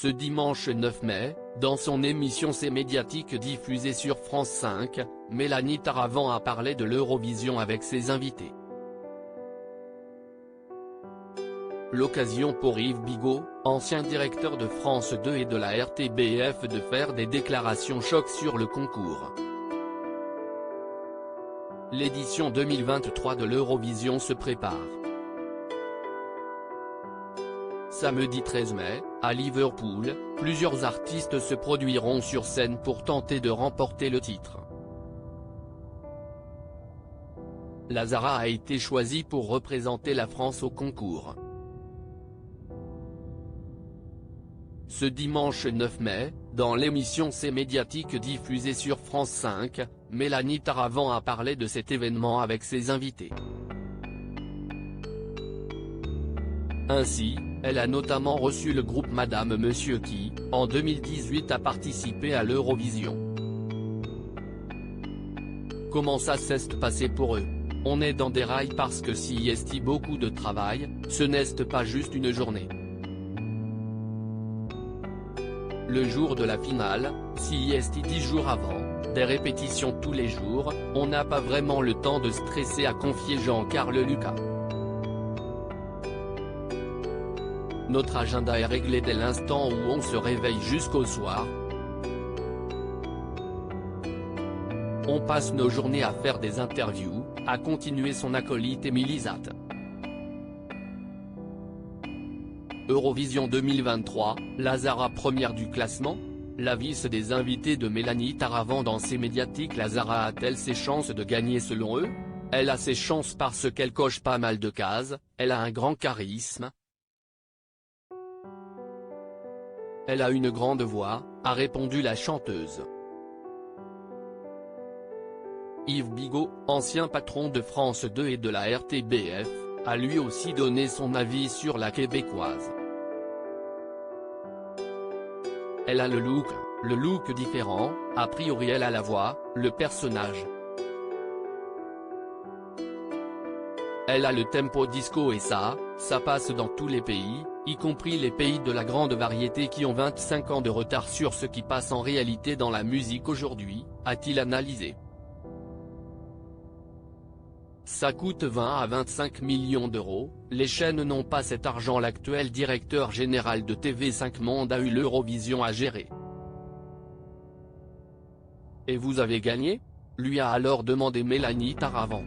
Ce dimanche 9 mai, dans son émission C'est médiatique diffusée sur France 5, Mélanie Taravant a parlé de l'Eurovision avec ses invités. L'occasion pour Yves Bigot, ancien directeur de France 2 et de la RTBF, de faire des déclarations choc sur le concours. L'édition 2023 de l'Eurovision se prépare. Samedi 13 mai, à Liverpool, plusieurs artistes se produiront sur scène pour tenter de remporter le titre. Lazara a été choisie pour représenter la France au concours. Ce dimanche 9 mai, dans l'émission C'est médiatique diffusée sur France 5, Mélanie Taravant a parlé de cet événement avec ses invités. Ainsi, elle a notamment reçu le groupe Madame Monsieur qui, en 2018 a participé à l'Eurovision. Comment ça s'est passé pour eux? On est dans des rails parce que s'il y a beaucoup de travail, ce n'est pas juste une journée. Le jour de la finale, s'il y a 10 jours avant, des répétitions tous les jours, on n'a pas vraiment le temps de stresser, a confié Jean-Carl Lucas. Notre agenda est réglé dès l'instant où on se réveille jusqu'au soir. On passe nos journées à faire des interviews, a continué son acolyte Émilie Zat. Eurovision 2023, Lazara première du classement? La vice des invités de Mélanie Taravant dans C'est médiatique. Lazara a-t-elle ses chances de gagner selon eux? Elle a ses chances parce qu'elle coche pas mal de cases, elle a un grand charisme. Elle a une grande voix, a répondu la chanteuse. Yves Bigot, ancien patron de France 2 et de la RTBF, a lui aussi donné son avis sur la québécoise. Elle a le look différent, a priori elle a la voix, le personnage. Elle a le tempo disco et ça passe dans tous les pays, y compris les pays de la grande variété qui ont 25 ans de retard sur ce qui passe en réalité dans la musique aujourd'hui, a-t-il analysé. Ça coûte 20 à 25 millions d'euros, les chaînes n'ont pas cet argent. L'actuel directeur général de TV5 Monde a eu l'Eurovision à gérer. Et vous avez gagné? Lui a alors demandé Mélanie Taravant.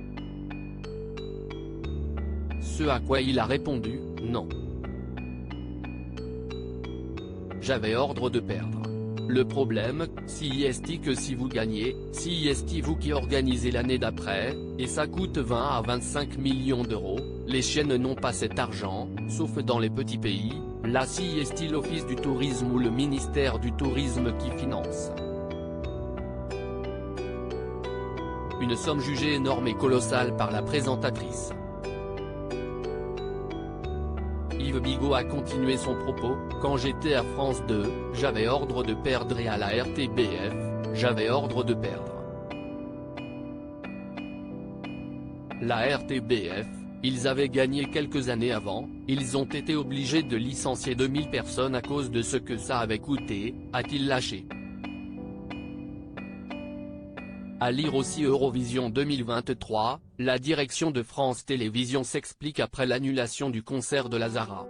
Ce à quoi il a répondu, non. J'avais ordre de perdre. Le problème, si est que si vous gagnez, si est vous qui organisez l'année d'après, et ça coûte 20 à 25 millions d'euros, les chaînes n'ont pas cet argent, sauf dans les petits pays, là si est l'Office du tourisme ou le ministère du tourisme qui finance. Une somme jugée énorme et colossale par la présentatrice. Yves Bigot a continué son propos, quand j'étais à France 2, j'avais ordre de perdre et à la RTBF, j'avais ordre de perdre. La RTBF, ils avaient gagné quelques années avant, ils ont été obligés de licencier 2000 personnes à cause de ce que ça avait coûté, a-t-il lâché. À lire aussi Eurovision 2023, la direction de France Télévisions s'explique après l'annulation du concert de Lazara.